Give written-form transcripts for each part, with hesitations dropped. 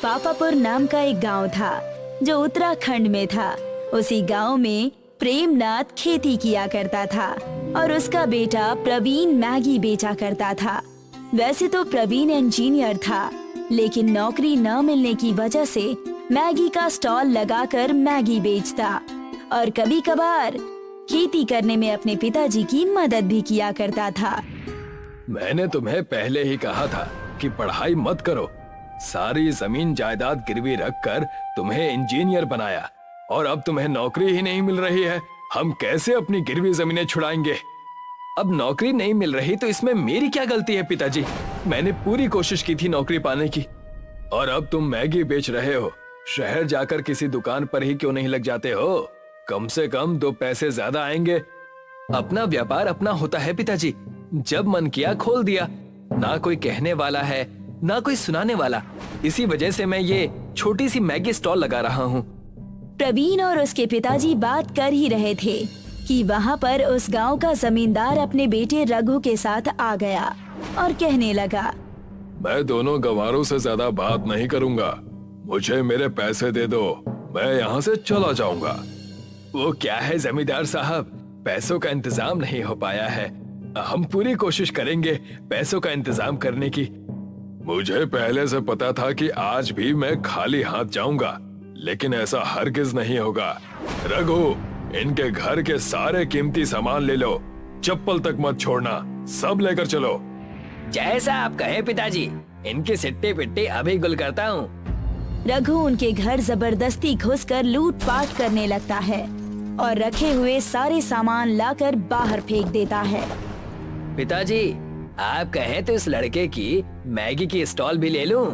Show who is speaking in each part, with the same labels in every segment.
Speaker 1: पापापुर नाम का एक गांव था जो उत्तराखंड में था। उसी गांव में प्रेमनाथ खेती किया करता था और उसका बेटा प्रवीण मैगी बेचा करता था। वैसे तो प्रवीण इंजीनियर था, लेकिन नौकरी न मिलने की वजह से मैगी का स्टॉल लगाकर मैगी बेचता और कभी कभार खेती करने में अपने पिताजी की मदद भी किया करता था।
Speaker 2: मैंने तुम्हें पहले ही कहा था कि पढ़ाई मत करो। सारी जमीन जायदाद गिरवी रखकर तुम्हें इंजीनियर बनाया और अब तुम्हें नौकरी ही नहीं मिल रही है। हम कैसे अपनी गिरवी जमीनें छुड़ाएंगे? अब नौकरी नहीं मिल रही तो इसमें मेरी क्या गलती है पिताजी? मैंने पूरी कोशिश की थी नौकरी पाने की और अब तुम मैगी बेच रहे हो। शहर जाकर किसी दुकान पर ही क्यों नहीं लग जाते हो? कम से कम 2 पैसे ज्यादा आएंगे। अपना व्यापार अपना होता है पिताजी, जब मन किया खोल दिया। ना कोई कहने वाला है ना कोई सुनाने वाला, इसी वजह से मैं ये छोटी सी मैगी स्टॉल लगा रहा हूँ।
Speaker 1: प्रवीण और उसके पिताजी बात कर ही रहे थे कि वहाँ पर उस गांव का जमींदार अपने बेटे रघु के साथ आ गया और कहने लगा,
Speaker 2: मैं दोनों गंवारों से ज्यादा बात नहीं करूंगा, मुझे मेरे पैसे दे दो, मैं यहाँ से चला जाऊंगा। वो क्या है जमींदार साहब, पैसों का इंतजाम नहीं हो पाया है। हम पूरी कोशिश करेंगे पैसों का इंतजाम करने की। मुझे पहले से पता था कि आज भी मैं खाली हाथ जाऊंगा, लेकिन ऐसा हरगिज नहीं होगा। रघु, इनके घर के सारे कीमती सामान ले लो, चप्पल तक मत छोड़ना, सब लेकर चलो।
Speaker 3: जैसा आप कहे पिताजी, इनके सिट्टे पिट्टे अभी गुल करता हूँ।
Speaker 1: रघु उनके घर जबरदस्ती घुसकर लूटपाट करने लगता है और रखे हुए सारे सामान लाकर बाहर फेंक देता है।
Speaker 3: पिताजी, आप कहें तो इस लड़के की मैगी की स्टॉल भी ले लूं?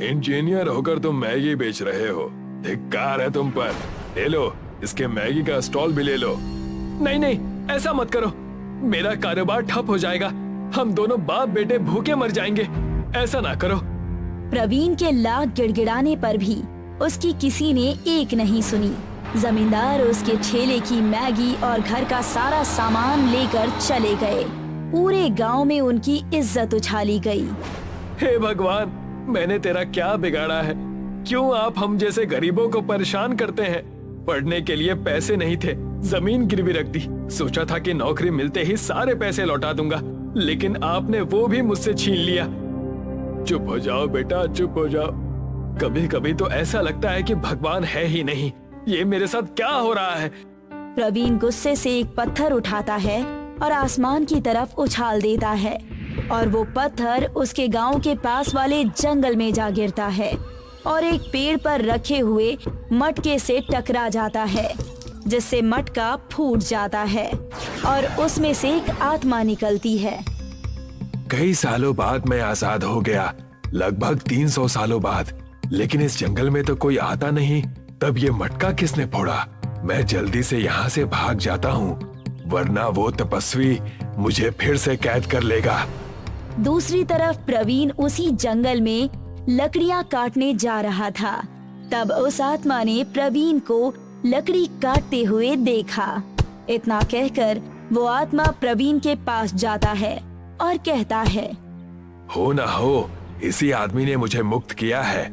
Speaker 2: इंजीनियर होकर तुम मैगी बेच रहे हो, धिक्कार है तुम पर। ले लो, इसके मैगी का स्टॉल भी ले लो। नहीं नहीं, ऐसा मत करो, मेरा कारोबार ठप हो जाएगा। हम दोनों बाप बेटे भूखे मर जाएंगे, ऐसा ना करो।
Speaker 1: प्रवीण के लाख गिड़गिड़ाने पर भी उसकी किसी ने एक नहीं सुनी। जमींदार उसके ठेले की मैगी और घर का सारा सामान लेकर चले गए। पूरे गांव में उनकी इज्जत उछाली गई।
Speaker 2: हे भगवान, मैंने तेरा क्या बिगाड़ा है? क्यों आप हम जैसे गरीबों को परेशान करते हैं? पढ़ने के लिए पैसे नहीं थे, जमीन गिरवी रख दी। सोचा था कि नौकरी मिलते ही सारे पैसे लौटा दूंगा, लेकिन आपने वो भी मुझसे छीन लिया। चुप हो जाओ बेटा, चुप हो जाओ। कभी कभी तो ऐसा लगता है कि भगवान है ही नहीं। ये मेरे साथ क्या हो रहा है?
Speaker 1: प्रवीण गुस्से से एक पत्थर उठाता है और आसमान की तरफ उछाल देता है और वो पत्थर उसके गांव के पास वाले जंगल में जा गिरता है और एक पेड़ पर रखे हुए मटके से टकरा जाता है, जिससे मटका फूट जाता है और उसमें से एक आत्मा निकलती है।
Speaker 2: कई सालों बाद मैं आजाद हो गया, लगभग 300 सालों बाद, लेकिन इस जंगल में तो कोई आता नहीं। तब ये मटका किसने फोड़ा? मैं जल्दी से यहाँ से भाग जाता हूँ, वरना वो तपस्वी मुझे फिर से कैद कर लेगा।
Speaker 1: दूसरी तरफ प्रवीण उसी जंगल में लकड़ियाँ काटने जा रहा था। तब उस आत्मा ने प्रवीण को लकड़ी काटते हुए देखा। इतना कहकर वो आत्मा प्रवीण के पास जाता है और कहता है,
Speaker 2: हो ना हो, इसी आदमी ने मुझे मुक्त किया है,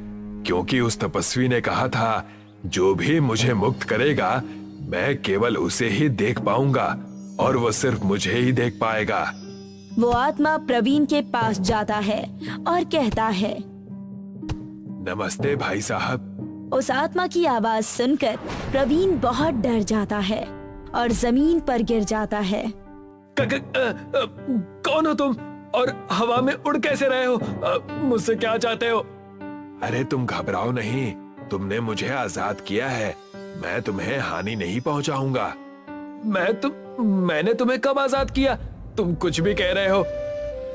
Speaker 2: क्योंकि उस तपस्वी ने कहा था जो भी मुझे मुक्त करेगा मैं केवल उसे ही देख पाऊंगा और वो सिर्फ मुझे ही देख पाएगा।
Speaker 1: वो आत्मा प्रवीण के पास जाता है और कहता है,
Speaker 2: नमस्ते भाई साहब।
Speaker 1: उस आत्मा की आवाज सुनकर प्रवीण बहुत डर जाता है और जमीन पर गिर जाता है।
Speaker 2: कौन हो तुम और हवा में उड़ कैसे रहे हो? मुझसे क्या चाहते हो? अरे तुम घबराओ नहीं, तुमने मुझे आजाद किया है, मैं तुम्हें हानि नहीं पहुंचाऊंगा। मैंने तुम्हें कब आजाद किया? तुम कुछ भी कह रहे हो।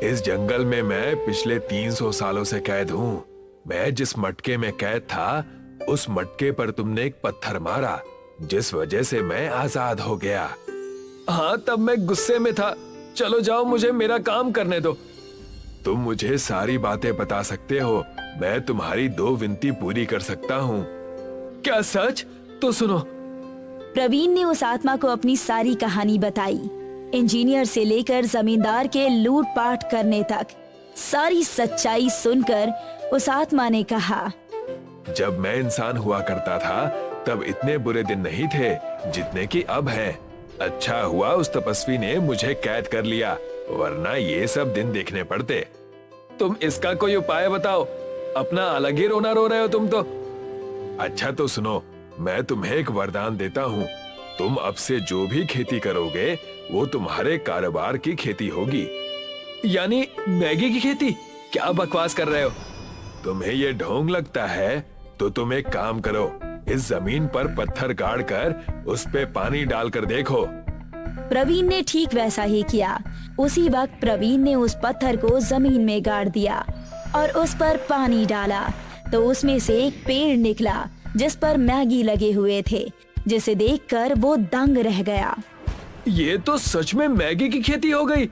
Speaker 2: इस जंगल में मैं पिछले 300 सालों से कैद हूँ। मैं जिस मटके में कैद था, उस मटके पर तुमने एक पत्थर मारा, जिस वजह से मैं आजाद हो गया। हाँ, तब मैं गुस्से में था। चलो जाओ, मुझे मेरा काम करने दो। तुम मुझे सारी बातें बता सकते हो, मैं तुम्हारी 2 विनती पूरी कर सकता हूँ। क्या सच? तो सुनो।
Speaker 1: प्रवीण ने उस आत्मा को अपनी सारी कहानी बताई, इंजीनियर से लेकर जमींदार के लूटपाट करने तक। सारी सच्चाई सुनकर उस आत्मा ने कहा,
Speaker 2: जब मैं इंसान हुआ करता था तब इतने बुरे दिन नहीं थे जितने कि अब हैं। अच्छा हुआ उस तपस्वी ने मुझे कैद कर लिया, वरना ये सब दिन देखने पड़ते। तुम इसका कोई उपाय बताओ, अपना अलग ही रोना रो रहे हो तुम तो। अच्छा तो सुनो, मैं तुम्हें एक वरदान देता हूँ। तुम अब से जो भी खेती करोगे वो तुम्हारे कारोबार की खेती होगी। यानी मैगी की खेती? क्या बकवास कर रहे हो? तुम्हें ये ढोंग लगता है तो तुम एक काम करो, इस जमीन पर पत्थर गाड़ कर उस पे पानी डालकर देखो।
Speaker 1: प्रवीण ने ठीक वैसा ही किया। उसी वक्त प्रवीण ने उस पत्थर को जमीन में गाड़ दिया और उस पर पानी डाला तो उसमें से एक पेड़ निकला जिस पर मैगी लगे हुए थे, जिसे देखकर वो दंग रह गया।
Speaker 2: ये तो सच में मैगी की खेती हो गई।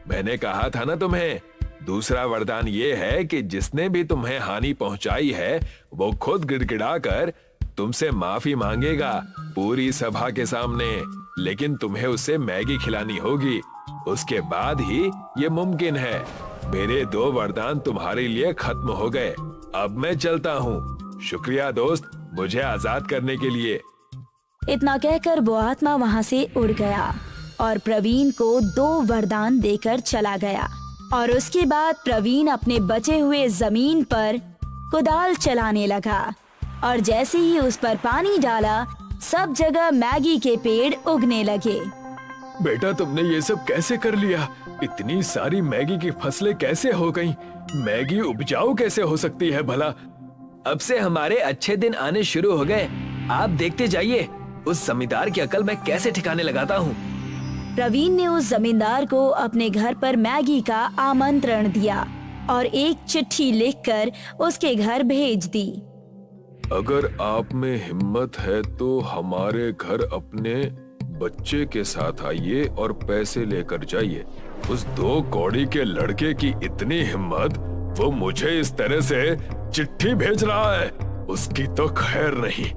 Speaker 2: मैंने कहा था ना तुम्हें। दूसरा वरदान ये है कि जिसने भी तुम्हें हानि पहुंचाई है वो खुद गिड़गिड़ाकर तुमसे माफी मांगेगा पूरी सभा के सामने, लेकिन तुम्हें उसे मैगी खिलानी होगी। उसके बाद ही ये मुमकिन है। मेरे 2 वरदान तुम्हारे लिए खत्म हो गए। अब मैं चलता हूँ। शुक्रिया दोस्त, मुझे आजाद करने के लिए।
Speaker 1: इतना कहकर वो आत्मा वहाँ से उड़ गया और प्रवीण को 2 वरदान देकर चला गया। और उसके बाद प्रवीण अपने बचे हुए जमीन पर कुदाल चलाने लगा और जैसे ही उस पर पानी डाला सब जगह मैगी के पेड़ उगने लगे।
Speaker 2: बेटा, तुमने ये सब कैसे कर लिया? इतनी सारी मैगी की फसलें कैसे हो गईं? मैगी उपजाऊ कैसे हो सकती है भला?
Speaker 3: अब से हमारे अच्छे दिन आने शुरू हो गए। आप देखते जाइए, उस जमींदार की अकल मैं कैसे ठिकाने लगाता हूँ।
Speaker 1: प्रवीण ने उस जमींदार को अपने घर पर मैगी का आमंत्रण दिया और एक चिट्ठी लिखकर उसके घर भेज दी।
Speaker 2: अगर आप में हिम्मत है तो हमारे घर अपने बच्चे के साथ आइए और पैसे लेकर जाइए। उस 2 कौड़ी के लड़के की इतनी हिम्मत, वो मुझे इस तरह से चिट्ठी भेज रहा है। उसकी तो खैर नहीं।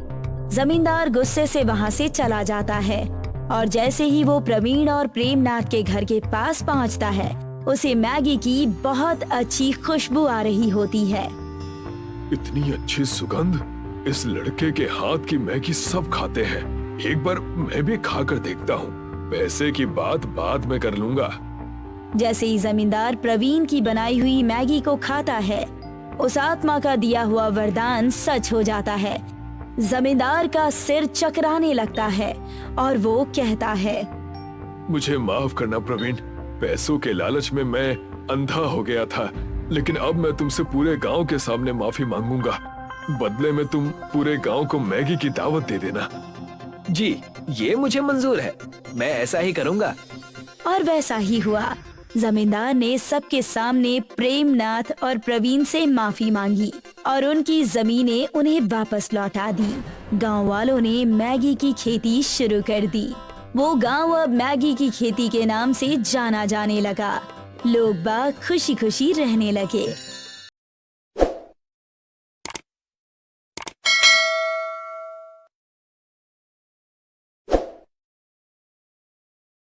Speaker 1: जमींदार गुस्से से वहाँ से चला जाता है और जैसे ही वो प्रवीण और प्रेमनाथ के घर के पास पहुँचता है उसे मैगी की बहुत अच्छी खुशबू आ रही होती है।
Speaker 2: इतनी अच्छी सुगंध, इस लड़के के हाथ की मैगी सब खाते हैं। एक बार मैं भी खाकर देखता हूँ। पैसे की बात बाद में कर लूंगा।
Speaker 1: जैसे ही जमींदार प्रवीण की बनाई हुई मैगी को खाता है उस आत्मा का दिया हुआ वरदान सच हो जाता है। जमींदार का सिर चकराने लगता है और वो कहता है,
Speaker 2: मुझे माफ करना प्रवीण, पैसों के लालच में मैं अंधा हो गया था, लेकिन अब मैं तुमसे पूरे गांव के सामने माफी मांगूंगा। बदले में तुम पूरे गांव को मैगी की दावत दे देना।
Speaker 3: जी, ये मुझे मंजूर है, मैं ऐसा ही करूँगा।
Speaker 1: और वैसा ही हुआ। जमींदार ने सबके सामने प्रेमनाथ और प्रवीण से माफी मांगी और उनकी जमीनें उन्हें वापस लौटा दी। गांव वालों ने मैगी की खेती शुरू कर दी। वो गांव अब मैगी की खेती के नाम से जाना जाने लगा। लोग बाग खुशी खुशी रहने लगे।